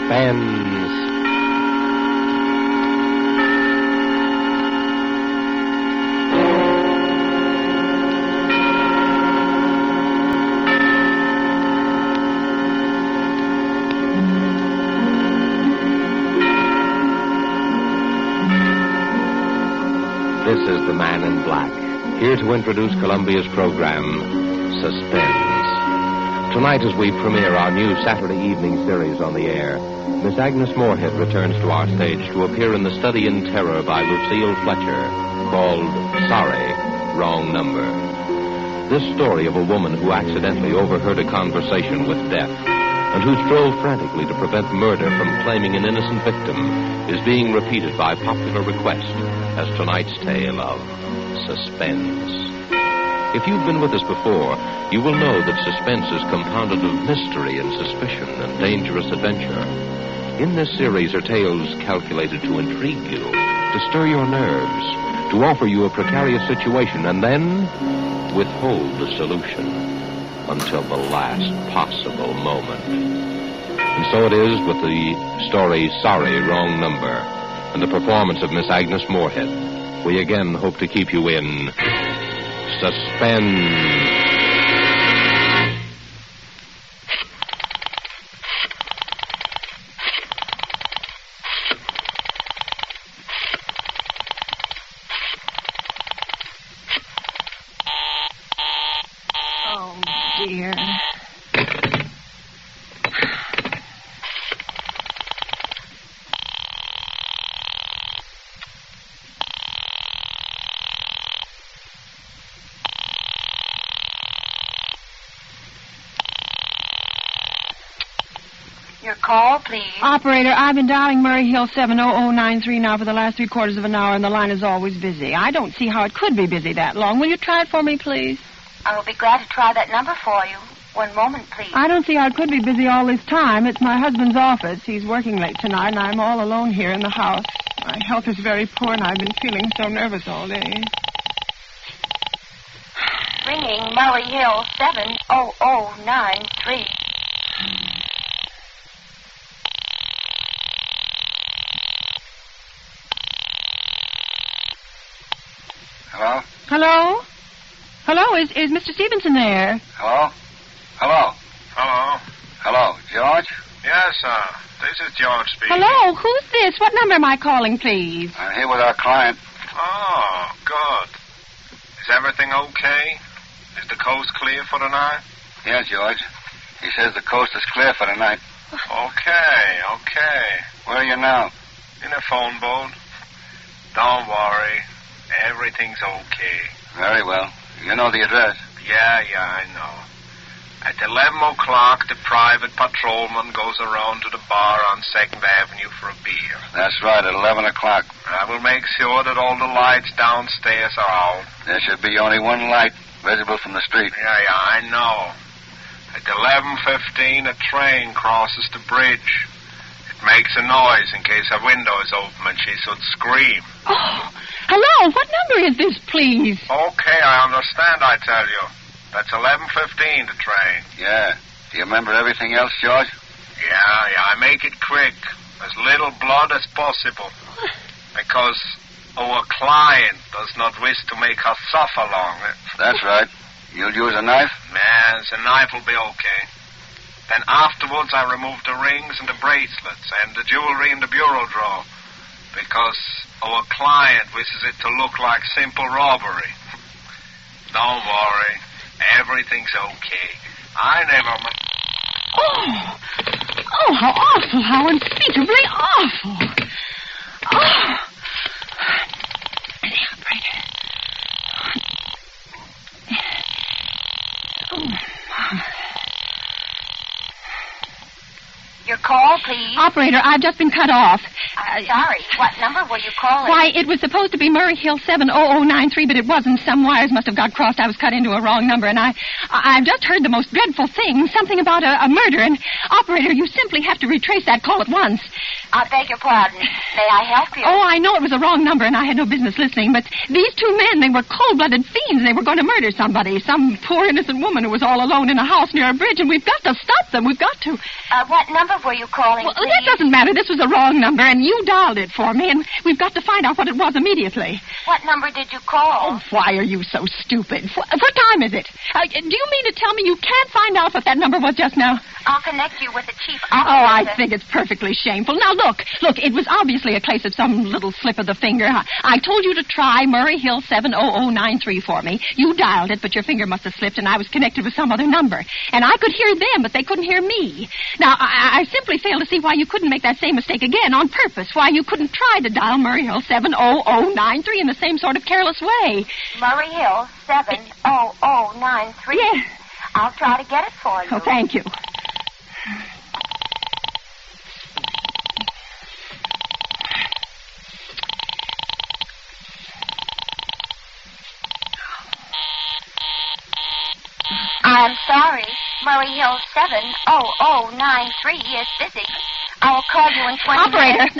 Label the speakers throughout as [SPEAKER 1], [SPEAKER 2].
[SPEAKER 1] Suspense. This is the Man in Black, here to introduce Columbia's program, Suspense. Tonight, as we premiere our new Saturday evening series on the air, Miss Agnes Moorehead returns to our stage to appear in The Study in Terror by Lucille Fletcher, called Sorry, Wrong Number. This story of a woman who accidentally overheard a conversation with death and who strove frantically to prevent murder from claiming an innocent victim is being repeated by popular request as tonight's tale of Suspense. If you've been with us before, you will know that suspense is compounded of mystery and suspicion and dangerous adventure. In this series are tales calculated to intrigue you, to stir your nerves, to offer you a precarious situation, and then withhold the solution until the last possible moment. And so it is with the story Sorry, Wrong Number, and the performance of Miss Agnes Moorehead. We again hope to keep you in suspense.
[SPEAKER 2] Oh, dear.
[SPEAKER 3] Your call, please.
[SPEAKER 2] Operator, I've been dialing Murray Hill 70093 now for the last 3/4 of an hour, and the line is always busy. I don't see how it could be busy that long. Will you try it for me, please?
[SPEAKER 3] I will be glad to try that number for you. One moment, please.
[SPEAKER 2] I don't see how it could be busy all this time. It's my husband's office. He's working late tonight, and I'm all alone here in the house. My health is very poor, and I've been feeling so nervous all day.
[SPEAKER 3] Ringing Murray Hill 70093.
[SPEAKER 4] Hello?
[SPEAKER 2] Hello? Hello, is Mr. Stevenson there?
[SPEAKER 4] Hello? Hello?
[SPEAKER 5] Hello?
[SPEAKER 4] Hello, George?
[SPEAKER 5] Yes, this is George speaking.
[SPEAKER 2] Hello, who's this? What number am I calling, please?
[SPEAKER 4] I'm here with our client.
[SPEAKER 5] Oh, good. Is everything okay? Is the coast clear for the night?
[SPEAKER 4] Yeah, George. He says the coast is clear for the night.
[SPEAKER 5] Okay.
[SPEAKER 4] Where are you now?
[SPEAKER 5] In a phone boat. Don't worry. Everything's okay.
[SPEAKER 4] Very well. You know the address.
[SPEAKER 5] Yeah, I know. At 11 o'clock, the private patrolman goes around to the bar on 2nd Avenue for a beer.
[SPEAKER 4] That's right, at 11 o'clock.
[SPEAKER 5] I will make sure that all the lights downstairs are out.
[SPEAKER 4] There should be only one light visible from the street.
[SPEAKER 5] Yeah, I know. At 11:15, a train crosses the bridge. It makes a noise in case her window is open and she should scream.
[SPEAKER 2] Oh, hello, what number is this, please?
[SPEAKER 5] Okay, I understand, I tell you. That's 11:15, the train.
[SPEAKER 4] Yeah. Do you remember everything else, George?
[SPEAKER 5] Yeah, I make it quick. As little blood as possible. Because our client does not wish to make her suffer long.
[SPEAKER 4] That's right. You'll use a knife?
[SPEAKER 5] Yes, a knife will be okay. Then afterwards I remove the rings and the bracelets and the jewelry in the bureau drawer. Because our client wishes it to look like simple robbery. Don't worry. Everything's okay. I never...
[SPEAKER 2] Oh, how awful, how unspeakably awful. Oh. The operator.
[SPEAKER 3] Your call, please.
[SPEAKER 2] Operator, I've just been cut off.
[SPEAKER 3] Sorry. What number were you calling?
[SPEAKER 2] Why, it was supposed to be Murray Hill 70093, but it wasn't. Some wires must have got crossed. I was cut into a wrong number, and I've just heard the most dreadful thing, something about a murder, and, operator, you simply have to retrace that call at once.
[SPEAKER 3] I beg your pardon. May I help you?
[SPEAKER 2] Oh, I know it was a wrong number, and I had no business listening, but these two men, they were cold-blooded fiends. They were going to murder somebody, some poor innocent woman who was all alone in a house near a bridge, and we've got to stop them. We've got to.
[SPEAKER 3] What number were you calling,
[SPEAKER 2] Well,
[SPEAKER 3] please?
[SPEAKER 2] that doesn't matter. This was the wrong number, and you dialed it for me, and we've got to find out what it was immediately.
[SPEAKER 3] What number did you call?
[SPEAKER 2] Oh, why are you so stupid? What time is it? Do you mean to tell me you can't find out what that number was just now?
[SPEAKER 3] I'll connect you with the chief
[SPEAKER 2] Oh,
[SPEAKER 3] operator.
[SPEAKER 2] I think it's perfectly shameful. Now, look, it was obviously a case of some little slip of the finger. I told you to try Murray Hill 70093 for me. You dialed it, but your finger must have slipped, and I was connected with some other number. And I could hear them, but they couldn't hear me. Now, I simply fail to see why you couldn't make that same mistake again on purpose, why you couldn't try to dial Murray Hill 70093 in the same sort of careless way.
[SPEAKER 3] Murray Hill 70093?
[SPEAKER 2] Yes.
[SPEAKER 3] I'll try to get it for you.
[SPEAKER 2] Oh, thank you.
[SPEAKER 3] I'm sorry. Murray Hill 70093 is busy. I will call you in 20 minutes.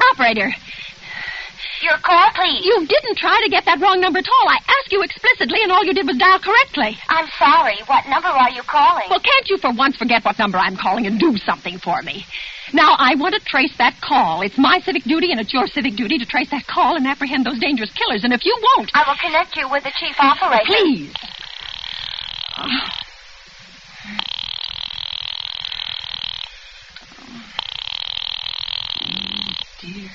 [SPEAKER 2] Operator.
[SPEAKER 3] Your call, please.
[SPEAKER 2] You didn't try to get that wrong number at all. I asked you explicitly, and all you did was dial correctly.
[SPEAKER 3] I'm sorry. What number are you calling?
[SPEAKER 2] Well, can't you for once forget what number I'm calling and do something for me? Now, I want to trace that call. It's my civic duty, and it's your civic duty to trace that call and apprehend those dangerous killers. And if you won't...
[SPEAKER 3] I will connect you with the chief operator.
[SPEAKER 2] Please. Dear.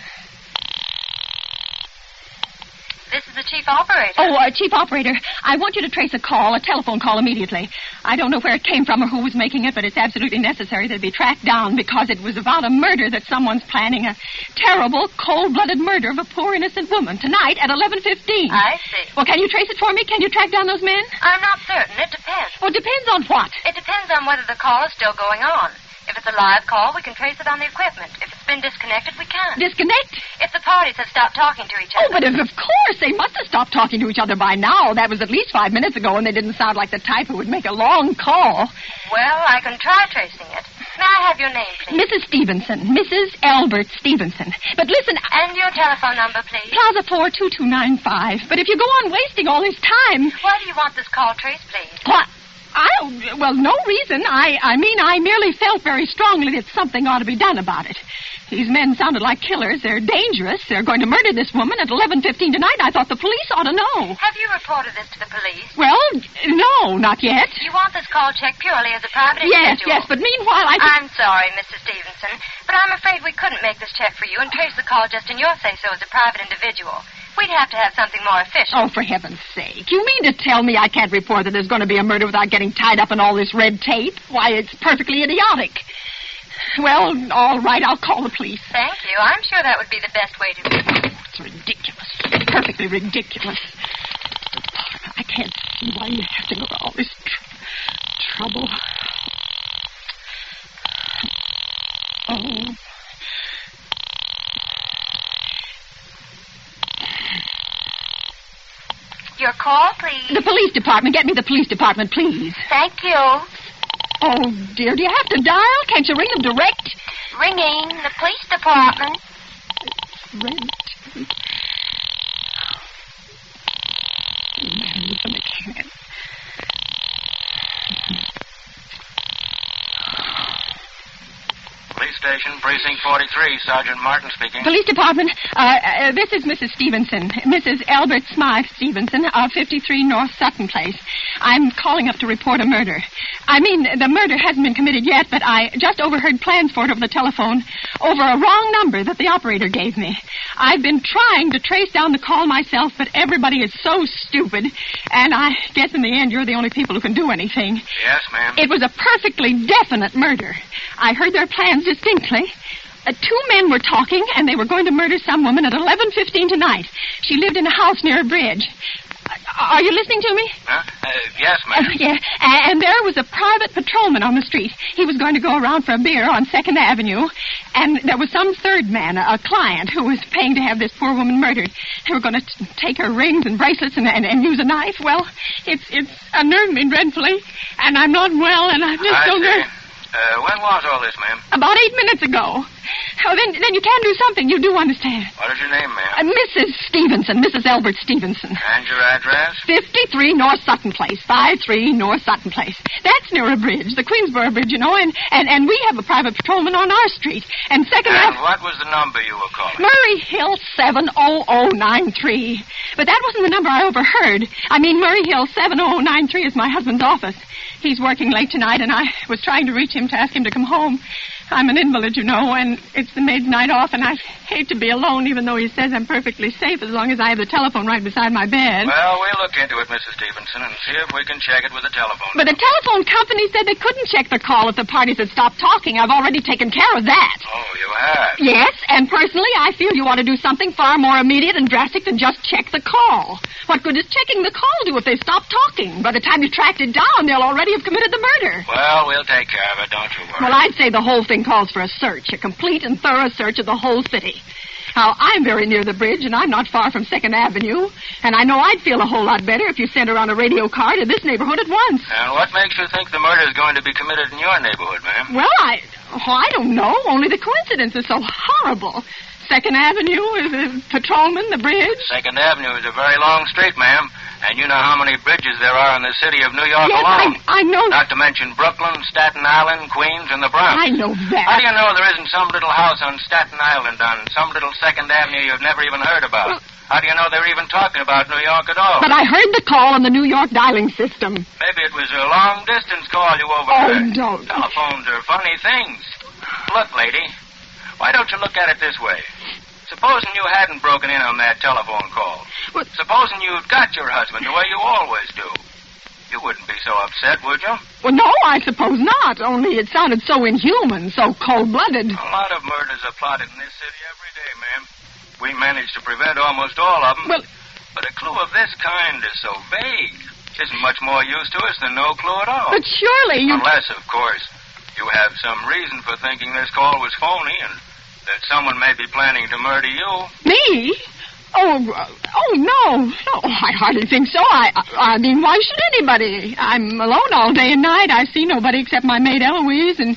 [SPEAKER 3] This is the chief operator.
[SPEAKER 2] Oh, Chief Operator, I want you to trace a telephone call immediately. I don't know where it came from or who was making it, but it's absolutely necessary that it be tracked down because it was about a murder that someone's planning, a terrible, cold-blooded murder of a poor innocent woman tonight at 11:15.
[SPEAKER 3] I see.
[SPEAKER 2] Well, can you trace it for me? Can you track down those men?
[SPEAKER 3] I'm not certain. It depends.
[SPEAKER 2] Well, depends on what?
[SPEAKER 3] It depends on whether the call is still going on. If it's a live call, we can trace it on the equipment. If it's been disconnected, we can't.
[SPEAKER 2] Disconnect?
[SPEAKER 3] If the parties have stopped talking to each
[SPEAKER 2] Oh,
[SPEAKER 3] other.
[SPEAKER 2] but of course, they must have stopped talking to each other by now. That was at least 5 minutes ago, and they didn't sound like the type who would make a long call.
[SPEAKER 3] Well, I can try tracing it. May I have your name, please?
[SPEAKER 2] Mrs. Stevenson. Mrs. Albert Stevenson. But listen...
[SPEAKER 3] And your telephone number, please?
[SPEAKER 2] Plaza 42295. But if you go on wasting all this time...
[SPEAKER 3] Why do you want this call traced, please?
[SPEAKER 2] What? Well, no reason. I mean, I merely felt very strongly that something ought to be done about it. These men sounded like killers. They're dangerous. They're going to murder this woman at 11:15 tonight. I thought the police ought to know.
[SPEAKER 3] Have you reported this to the police?
[SPEAKER 2] Well, no, not yet.
[SPEAKER 3] You want this call checked purely as a private
[SPEAKER 2] Yes,
[SPEAKER 3] individual?
[SPEAKER 2] but meanwhile
[SPEAKER 3] I'm sorry, Mrs. Stevenson, but I'm afraid we couldn't make this check for you and trace the call just in your say-so as a private individual. We'd have to have something more official.
[SPEAKER 2] Oh, for heaven's sake. You mean to tell me I can't report that there's going to be a murder without getting tied up in all this red tape? Why, it's perfectly idiotic. Well, all right, I'll call the police.
[SPEAKER 3] Thank you. I'm sure that would be the best way to...
[SPEAKER 2] It's ridiculous. Perfectly ridiculous. I can't see why you have to go to all this trouble. Oh.
[SPEAKER 3] Your call, please.
[SPEAKER 2] The police department. Get me the police department, please.
[SPEAKER 3] Thank you.
[SPEAKER 2] Oh, dear. Do you have to dial? Can't you ring them direct?
[SPEAKER 3] Ringing the police department.
[SPEAKER 2] Rent.
[SPEAKER 4] Police station, precinct 43, Sergeant Martin speaking.
[SPEAKER 2] Police department. This is Mrs. Stevenson. Mrs. Albert Smythe Stevenson of 53 North Sutton Place. I'm calling up to report a murder. I mean, the murder hasn't been committed yet, but I just overheard plans for it over the telephone over a wrong number that the operator gave me. I've been trying to trace down the call myself, but everybody is so stupid, and I guess in the end you're the only people who can do anything.
[SPEAKER 4] Yes, ma'am.
[SPEAKER 2] It was a perfectly definite murder. I heard their plans distinctly. 2 men were talking, and they were going to murder some woman at 11:15 tonight. She lived in a house near a bridge. Are you listening to me?
[SPEAKER 4] Huh? Yes, ma'am.
[SPEAKER 2] Yeah, and there was a private patrolman on the street. He was going to go around for a beer on 2nd Avenue, and there was some third man, a client, who was paying to have this poor woman murdered. They were going to take her rings and bracelets and use a knife. Well, it's unnerved me dreadfully, and I'm not well, and I'm just so nervous.
[SPEAKER 4] When was all this, ma'am?
[SPEAKER 2] About 8 minutes ago. Oh, then you can do something. You do understand.
[SPEAKER 4] What is your name, ma'am?
[SPEAKER 2] Mrs. Stevenson, Mrs. Albert Stevenson.
[SPEAKER 4] And your address?
[SPEAKER 2] 53 North Sutton Place. 53 North Sutton Place. That's near a bridge, the Queensboro Bridge, you know, and we have a private patrolman on our street. And second...
[SPEAKER 4] And what was the number you were calling?
[SPEAKER 2] Murray Hill 70093. But that wasn't the number I overheard. I mean, Murray Hill 70093 is my husband's office. He's working late tonight, and I was trying to reach him to ask him to come home. I'm an invalid, you know, and it's the maid's night off, and I hate to be alone, even though he says I'm perfectly safe as long as I have the telephone right beside my bed.
[SPEAKER 4] Well, we'll look into it, Mrs. Stevenson, and see if we can check it with the telephone.
[SPEAKER 2] But the telephone company said they couldn't check the call if the parties had stopped talking. I've already taken care of that.
[SPEAKER 4] Oh, you have?
[SPEAKER 2] Yes, and personally, I feel you ought to do something far more immediate and drastic than just check the call. What good does checking the call do if they stop talking? By the time you tracked it down, they'll already have committed the murder.
[SPEAKER 4] Well, we'll take care of it, don't you worry.
[SPEAKER 2] Well, I'd say the whole thing calls for a search, a complete and thorough search of the whole city. Now, I'm very near the bridge, and I'm not far from 2nd Avenue, and I know I'd feel a whole lot better if you sent around a radio car to this neighborhood at once.
[SPEAKER 4] And what makes you think the murder is going to be committed in your neighborhood, ma'am?
[SPEAKER 2] Well, I don't know. Only the coincidence is so horrible. 2nd Avenue is a patrolman, the bridge.
[SPEAKER 4] 2nd Avenue is a very long street, ma'am. And you know how many bridges there are in the city of New York alone.
[SPEAKER 2] I know.
[SPEAKER 4] Not to mention Brooklyn, Staten Island, Queens, and the Bronx.
[SPEAKER 2] I know that.
[SPEAKER 4] How do you know there isn't some little house on Staten Island, on some little 2nd Avenue you've never even heard about? How do you know they're even talking about New York at all?
[SPEAKER 2] But I heard the call on the New York dialing system.
[SPEAKER 4] Maybe it was a long-distance call you overheard.
[SPEAKER 2] Oh, don't.
[SPEAKER 4] Telephones are funny things. Look, lady, why don't you look at it this way? Supposing you hadn't broken in on that telephone call.
[SPEAKER 2] What?
[SPEAKER 4] Supposing you'd got your husband the way you always do. You wouldn't be so upset, would you?
[SPEAKER 2] Well, no, I suppose not. Only it sounded so inhuman, so cold-blooded.
[SPEAKER 4] A lot of murders are plotted in this city every day, ma'am. We managed to prevent almost all of them.
[SPEAKER 2] Well,
[SPEAKER 4] but a clue of this kind is so vague. Isn't much more use to us than no clue at all.
[SPEAKER 2] But surely you...
[SPEAKER 4] Unless, of course, you have some reason for thinking this call was phony and that someone may be planning to murder you.
[SPEAKER 2] Me? Oh, no. No, I hardly think so. I mean, why should anybody? I'm alone all day and night. I see nobody except my maid Eloise, and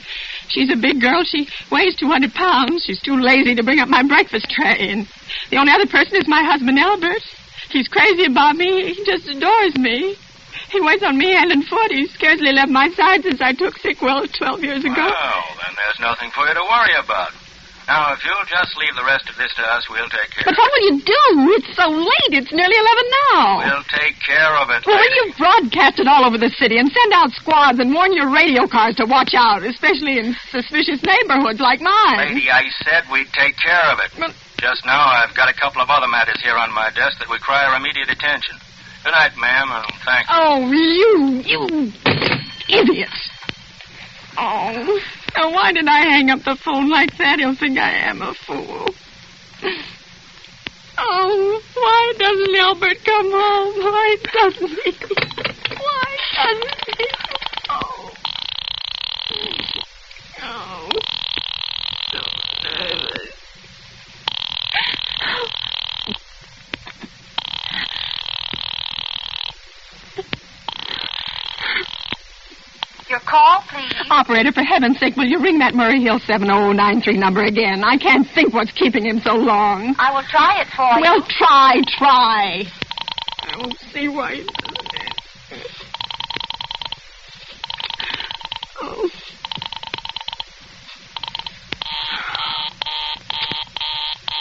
[SPEAKER 2] she's a big girl. She weighs 200 pounds. She's too lazy to bring up my breakfast tray, and the only other person is my husband, Albert. He's crazy about me. He just adores me. He waits on me hand and foot. He's scarcely left my side since I took sick, 12 years ago.
[SPEAKER 4] Well, then there's nothing for you to worry about. Now, if you'll just leave the rest of this to us, we'll take care of it.
[SPEAKER 2] But what will you do? It's so late. It's nearly 11 now.
[SPEAKER 4] We'll take care of it,
[SPEAKER 2] Well,
[SPEAKER 4] lady.
[SPEAKER 2] will you broadcast it all over the city and send out squads and warn your radio cars to watch out, especially in suspicious neighborhoods like mine?
[SPEAKER 4] Lady, I said we'd take care of it.
[SPEAKER 2] But...
[SPEAKER 4] Just now, I've got a couple of other matters here on my desk that require immediate attention. Good night, ma'am, and thank you.
[SPEAKER 2] Oh, you idiots. Oh, now why did I hang up the phone like that? He'll think I am a fool. Oh, why doesn't Albert come home? Why doesn't he? Why doesn't he? Oh. Oh. So nervous.
[SPEAKER 3] Your call, please.
[SPEAKER 2] Operator, for heaven's sake, will you ring that Murray Hill 70093 number again? I can't think what's keeping him so long.
[SPEAKER 3] I will try it for you.
[SPEAKER 2] Well, try. I don't see why he doesn't. Oh.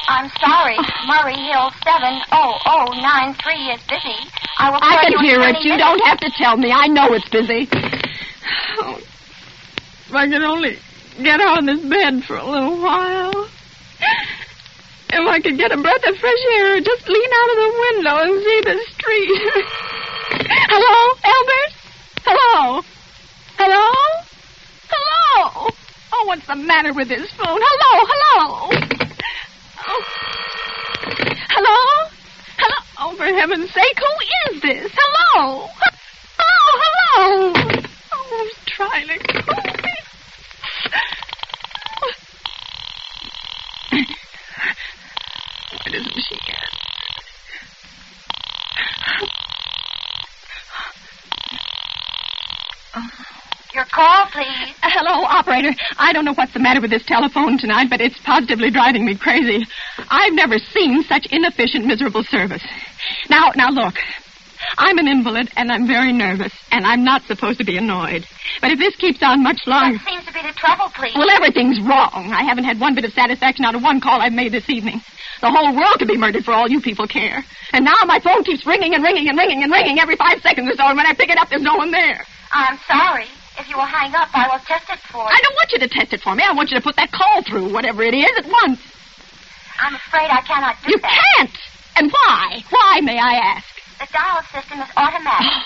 [SPEAKER 3] I'm sorry. Murray Hill 70093 is busy. I will call
[SPEAKER 2] I
[SPEAKER 3] you
[SPEAKER 2] can
[SPEAKER 3] in
[SPEAKER 2] hear
[SPEAKER 3] 20
[SPEAKER 2] it. You
[SPEAKER 3] minutes.
[SPEAKER 2] don't have to tell me. I know it's busy. Oh, if I could only get out of this bed for a little while. If I could get a breath of fresh air, just lean out of the window and see the street. Hello, Albert? Hello? Hello? Hello? Oh, what's the matter with this phone? Hello? Oh. Hello? Hello? Oh, for heaven's sake, who is this? Hello? Hello? Oh, who's trying to call me? Why doesn't she answer?
[SPEAKER 3] Your call, please.
[SPEAKER 2] Hello, operator. I don't know what's the matter with this telephone tonight, but it's positively driving me crazy. I've never seen such inefficient, miserable service. Now, look. I'm an invalid, and I'm very nervous, and I'm not supposed to be annoyed. But if this keeps on much longer...
[SPEAKER 3] What seems to be the trouble, please?
[SPEAKER 2] Well, everything's wrong. I haven't had one bit of satisfaction out of one call I've made this evening. The whole world could be murdered for all you people care. And now my phone keeps ringing and ringing and ringing and ringing every 5 seconds or so, and when I pick it up, there's no one there.
[SPEAKER 3] I'm sorry. If you will hang up, I will test it for you.
[SPEAKER 2] I don't want you to test it for me. I want you to put that call through, whatever it is, at once.
[SPEAKER 3] I'm afraid I cannot do that.
[SPEAKER 2] You can't! And why? Why, may I ask?
[SPEAKER 3] The dial system is automatic.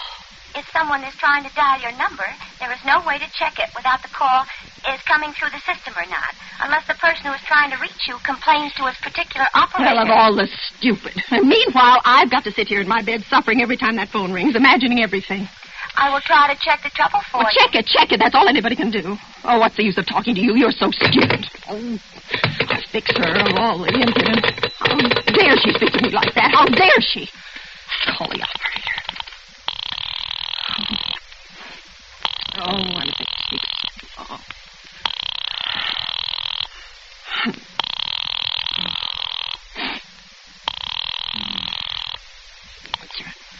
[SPEAKER 3] If someone is trying to dial your number, there is no way to check it without the call is coming through the system or not, unless the person who is trying to reach you complains to his particular operator.
[SPEAKER 2] Well, of all the stupid. And meanwhile, I've got to sit here in my bed suffering every time that phone rings, imagining everything.
[SPEAKER 3] I will try to check the trouble for you.
[SPEAKER 2] Check it. That's all anybody can do. Oh, what's the use of talking to you? You're so stupid. Oh, I'll fix her of all the impudence. How dare she speak to me like that? How dare she? Call the operator. Oh, I'm a bit sick. Oh.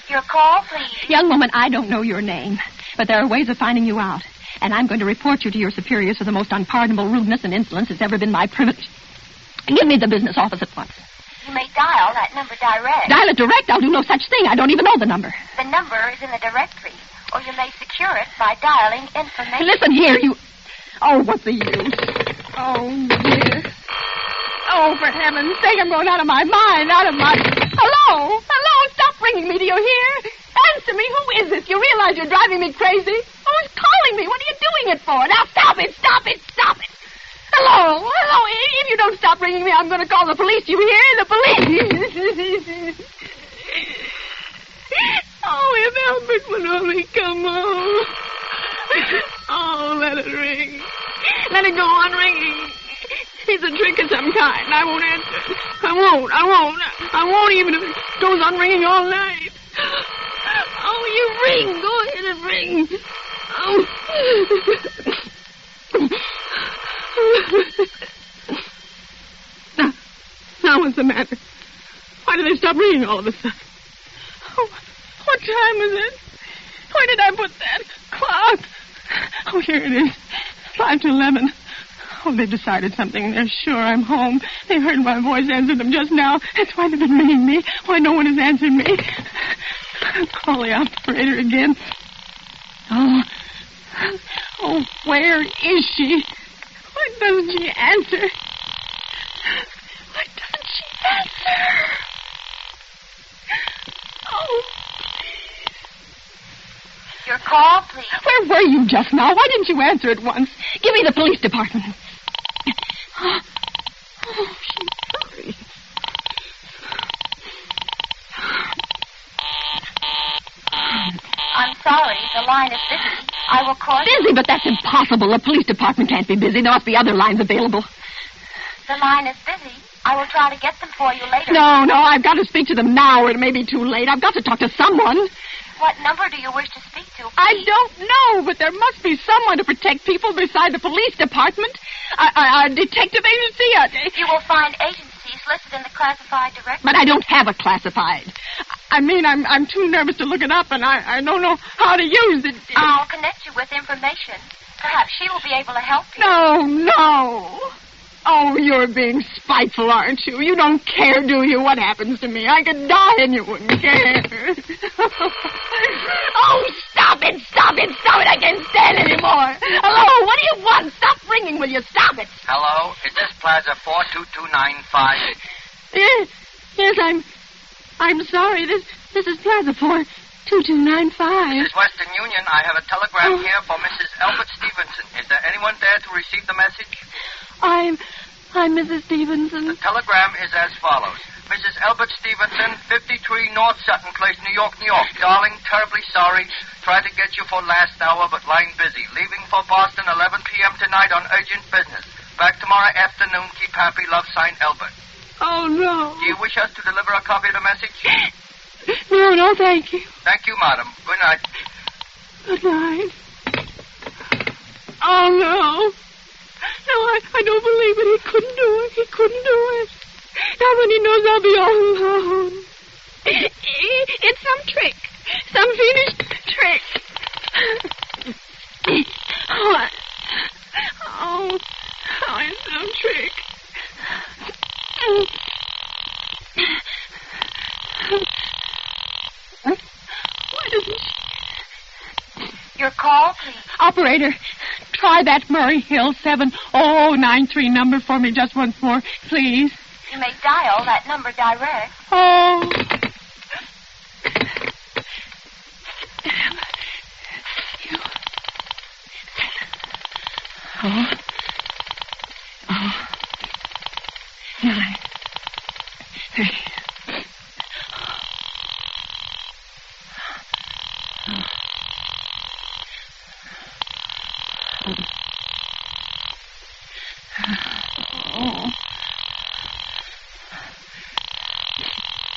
[SPEAKER 3] Your call, please.
[SPEAKER 2] Young woman, I don't know your name, but there are ways of finding you out. And I'm going to report you to your superiors for the most unpardonable rudeness and insolence that's ever been my privilege. Give me the business office at once.
[SPEAKER 3] You may dial that number direct.
[SPEAKER 2] Dial it direct? I'll do no such thing. I don't even know the number.
[SPEAKER 3] The number is in the directory, or you may secure it by dialing information.
[SPEAKER 2] Listen here, you... Oh, what's the use? Oh, dear. Oh, for heaven's sake, I'm going out of my mind, out of my... Hello? Stop ringing me, do you hear? Answer me, who is this? You realize you're driving me crazy? Who's calling me? What are you doing it for? Now, stop it! Hello? If you don't stop ringing me, I'm going to call the police, you hear? The police! Oh, if Albert would only come home. Oh, let it ring. Let it go on ringing. It's a trick of some kind. I won't answer. I won't even if it goes on ringing all night. Oh, you ring. Go ahead and ring. Oh. Now what's the matter? Why did they stop ringing all of a sudden? Oh, what time is it? Where did I put that clock? Oh, here it is. 5 to 11. Oh, they've decided something. They're sure I'm home. They heard my voice answer them just now. That's why they've been ringing me. Why no one has answered me. I'll call the operator again. Oh, where is she? Why doesn't she answer? Oh,
[SPEAKER 3] your call, please.
[SPEAKER 2] Where were you just now? Why didn't you answer at once? Give me the police department. Oh, she's sorry.
[SPEAKER 3] I'm sorry. The line is busy. I will call you.
[SPEAKER 2] Busy? But that's impossible. The police department can't be busy. There must be other lines available.
[SPEAKER 3] The line is busy. I will try to get them for you later.
[SPEAKER 2] No, I've got to speak to them now, or it may be too late. I've got to talk to someone.
[SPEAKER 3] What number do you wish to speak to, please?
[SPEAKER 2] I don't know, but there must be someone to protect people beside the police department. A detective agency.
[SPEAKER 3] You will find agencies listed in the classified directory.
[SPEAKER 2] But I don't have a classified. I mean, I'm too nervous to look it up, and I don't know how to use it.
[SPEAKER 3] I'll connect you with information. Perhaps she will be able to help you.
[SPEAKER 2] No. Oh, you're being spiteful, aren't you? You don't care, do you, what happens to me? I could die and you wouldn't care. Oh, stop it. I can't stand anymore. Hello, what do you want? Stop ringing, will you? Stop it.
[SPEAKER 4] Hello, is this Plaza 42295?
[SPEAKER 2] Yes, I'm sorry. This is Plaza 42295.
[SPEAKER 4] This is Western Union. I have a telegram here for Mrs. Albert Stevenson. Is there anyone there to receive the message?
[SPEAKER 2] I'm Mrs. Stevenson.
[SPEAKER 4] The telegram is as follows. Mrs. Albert Stevenson, 53 North Sutton Place, New York. Darling, terribly sorry. Tried to get you for last hour, but line busy. Leaving for Boston 11 p.m. tonight on urgent business. Back tomorrow afternoon. Keep happy. Love, signed, Albert.
[SPEAKER 2] Oh, no.
[SPEAKER 4] Do you wish us to deliver a copy of the message?
[SPEAKER 2] No, thank you.
[SPEAKER 4] Thank you, madam. Good night.
[SPEAKER 2] Good night. Oh, no. No, I don't believe it. He couldn't do it. He couldn't do it. Not when he knows I'll be all alone. It's some trick. Some fiendish trick. Oh, it's some trick. Why doesn't she...
[SPEAKER 3] Your call, please.
[SPEAKER 2] Operator, try that Murray Hill 70093 number for me just once more, please.
[SPEAKER 3] You may dial that number direct.
[SPEAKER 2] Oh. Oh. 9, 3.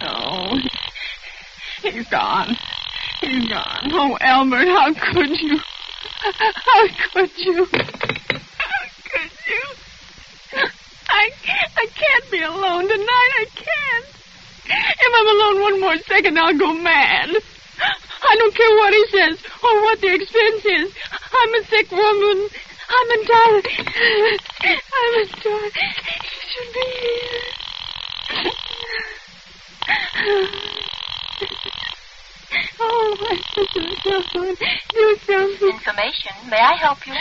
[SPEAKER 2] Oh, he's gone. He's gone. Oh, Albert, how could you? How could you? How could you? I can't be alone tonight. I can't. If I'm alone one more second, I'll go mad. I don't care what he says or what the expense is. I'm a sick woman. I'm entitled. I'm entitled. He should be here. Oh, do something.
[SPEAKER 3] Information. May I help you?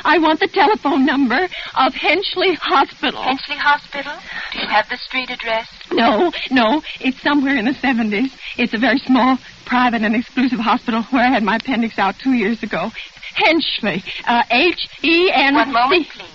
[SPEAKER 2] I want the telephone number of Henchley Hospital.
[SPEAKER 3] Henchley Hospital? Do you have the street address?
[SPEAKER 2] No. It's somewhere in the 70s. It's a very small, private, and exclusive hospital where I had my appendix out 2 years ago. Henchley. H-E-N...
[SPEAKER 3] One moment, please.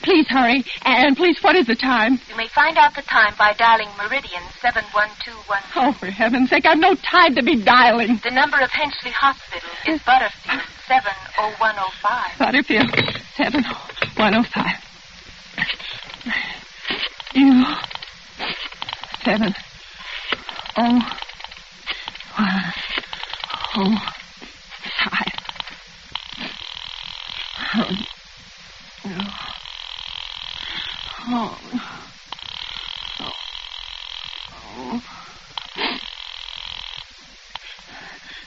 [SPEAKER 2] Please hurry. And please, what is the time?
[SPEAKER 3] You may find out the time by dialing Meridian 71210.
[SPEAKER 2] Oh, for heaven's sake, I've no time to be dialing.
[SPEAKER 3] The number of Henchley Hospital is Butterfield 70105.
[SPEAKER 2] Butterfield 70105. You 70105.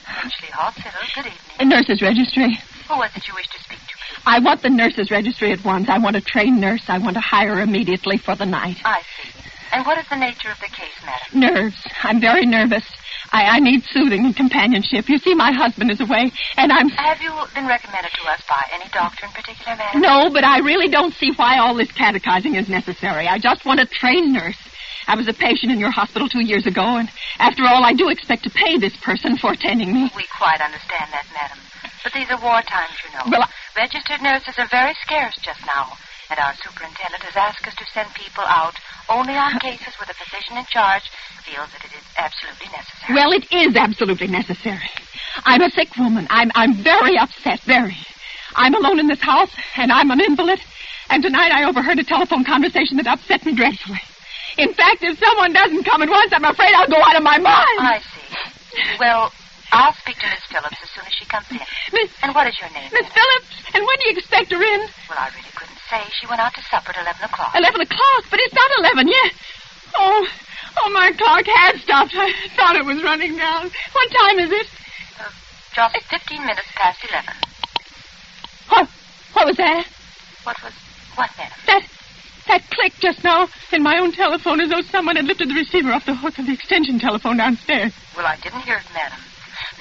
[SPEAKER 3] Henchley Hospital, good evening.
[SPEAKER 2] A nurse's registry.
[SPEAKER 3] Who was it you wish to speak to?
[SPEAKER 2] I want the nurse's registry at once. I want a trained nurse. I want to hire her immediately for the night.
[SPEAKER 3] I see. And what is the nature of the case, madam?
[SPEAKER 2] Nerves. I'm very nervous. I need soothing and companionship. You see, my husband is away, and I'm...
[SPEAKER 3] Have you been recommended to us by any doctor in particular, madam?
[SPEAKER 2] No, but I really don't see why all this catechizing is necessary. I just want a trained nurse. I was a patient in your hospital 2 years ago, and after all, I do expect to pay this person for attending me.
[SPEAKER 3] We quite understand that, madam. But these are war times, you know.
[SPEAKER 2] Well,
[SPEAKER 3] registered nurses are very scarce just now, and our superintendent has asked us to send people out only on cases where the physician in charge feels that it is absolutely necessary.
[SPEAKER 2] Well, it is absolutely necessary. I'm a sick woman. I'm very upset, very. I'm alone in this house, and I'm an invalid, and tonight I overheard a telephone conversation that upset me dreadfully. In fact, if someone doesn't come at once, I'm afraid I'll go out of my mind.
[SPEAKER 3] I see. Well, I'll speak to Miss Phillips as soon as she comes in. And what is your name?
[SPEAKER 2] Miss Phillips? And when do you expect her in?
[SPEAKER 3] Well, I really couldn't say. She went out to supper at 11 o'clock.
[SPEAKER 2] 11 o'clock? But it's not 11 yet. Oh, my clock had stopped. I thought it was running down. What time is it?
[SPEAKER 3] Just 15 minutes past 11.
[SPEAKER 2] What was that?
[SPEAKER 3] What, madam?
[SPEAKER 2] That click just now in my own telephone as though someone had lifted the receiver off the hook of the extension telephone downstairs.
[SPEAKER 3] Well, I didn't hear it, madam.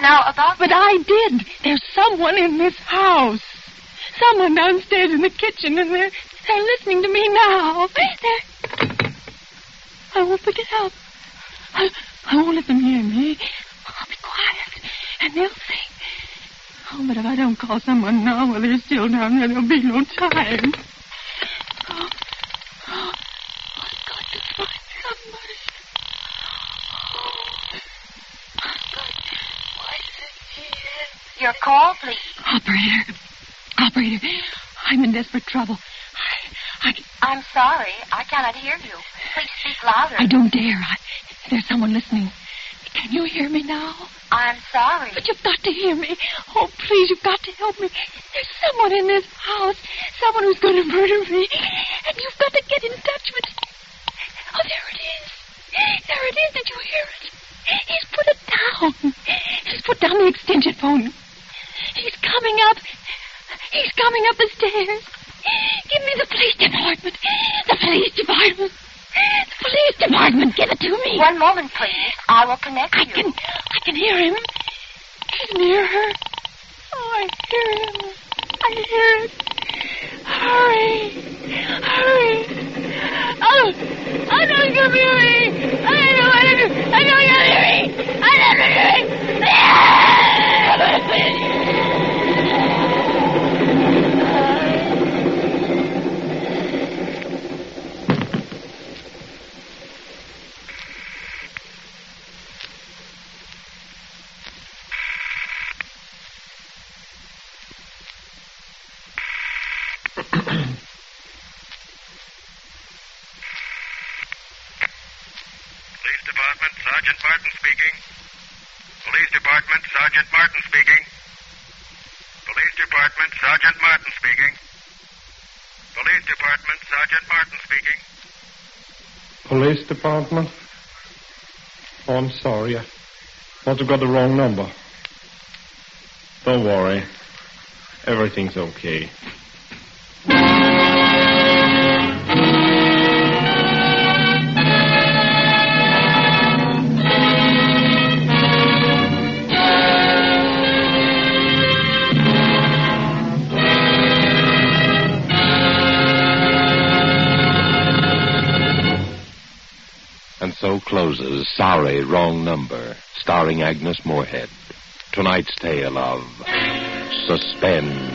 [SPEAKER 3] Now, about...
[SPEAKER 2] But I did. There's someone in this house. Someone downstairs in the kitchen, and they're listening to me now. I won't pick it up. I won't let them hear me. I'll be quiet, and they'll think. Oh, but if I don't call someone now while they're still down there, there'll be no time. I've got to find somebody. I've got to find it.
[SPEAKER 3] Your call, please.
[SPEAKER 2] Operator, I'm in desperate trouble.
[SPEAKER 3] I'm sorry. I cannot hear you. Please speak louder.
[SPEAKER 2] I don't dare. There's someone listening. Can you hear me now?
[SPEAKER 3] I'm sorry.
[SPEAKER 2] But you've got to hear me. Oh, please, you've got to help me. There's someone in this house. Someone who's going to murder me. And you've got to get in touch with... Oh, there it is. There it is. Did you hear it? He's put it down. He's put down the extension phone. He's coming up. He's coming up the stairs. Give me the police department. The police department. The police department. Give it to me.
[SPEAKER 3] One moment, please. I will connect you.
[SPEAKER 2] I can hear him. He's near her. Oh, I hear him. I hear it. Hurry. Hurry. Oh, don't come near me. I don't want to do. I don't want to hear me. I don't want to hear me.
[SPEAKER 6] Police Department, Sergeant Martin speaking. Police Department, Sergeant Martin speaking. Police Department, Sergeant Martin speaking. Police Department, Sergeant Martin speaking.
[SPEAKER 7] Police Department? Oh, I'm sorry. I must have got the wrong number. Don't worry. Everything's okay.
[SPEAKER 1] And so closes Sorry, Wrong Number, starring Agnes Moorehead. Tonight's tale of Suspense.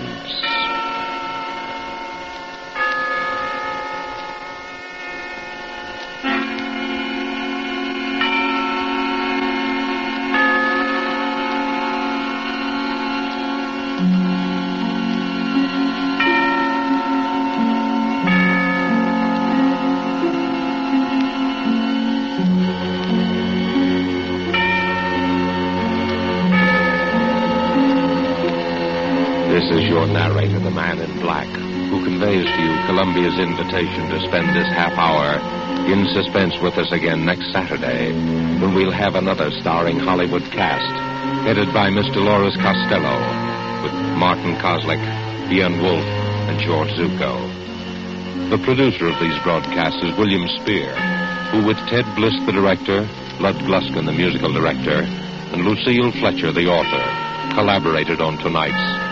[SPEAKER 1] This is your narrator, the man in black, who conveys to you Columbia's invitation to spend this half hour in suspense with us again next Saturday, when we'll have another starring Hollywood cast, headed by Miss Dolores Costello, with Martin Koslick, Ian Wolfe, and George Zucco. The producer of these broadcasts is William Spear, who, with Ted Bliss, the director, Lud Gluskin, the musical director, and Lucille Fletcher, the author, collaborated on tonight's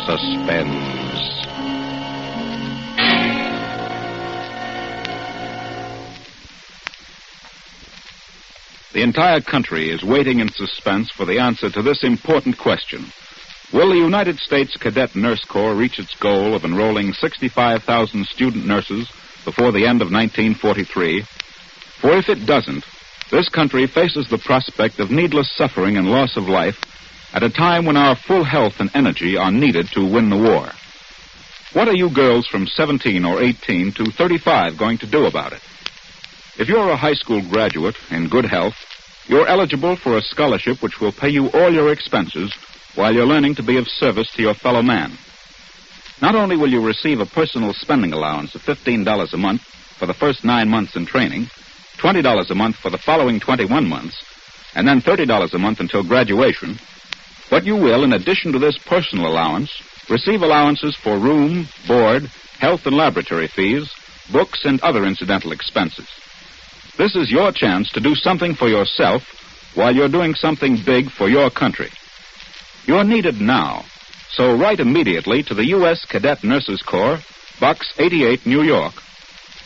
[SPEAKER 1] Suspense.
[SPEAKER 8] The entire country is waiting in suspense for the answer to this important question. Will the United States Cadet Nurse Corps reach its goal of enrolling 65,000 student nurses before the end of 1943? For if it doesn't, this country faces the prospect of needless suffering and loss of life at a time when our full health and energy are needed to win the war. What are you girls from 17 or 18 to 35 going to do about it? If you're a high school graduate in good health, you're eligible for a scholarship which will pay you all your expenses while you're learning to be of service to your fellow man. Not only will you receive a personal spending allowance of $15 a month for the first 9 months in training, $20 a month for the following 21 months, and then $30 a month until graduation, but you will, in addition to this personal allowance, receive allowances for room, board, health and laboratory fees, books, and other incidental expenses. This is your chance to do something for yourself while you're doing something big for your country. You're needed now, so write immediately to the U.S. Cadet Nurses Corps, Box 88, New York,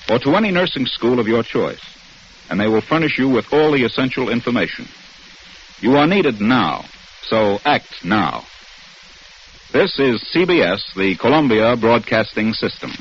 [SPEAKER 8] or to any nursing school of your choice, and they will furnish you with all the essential information. You are needed now. So act now. This is CBS, the Columbia Broadcasting System.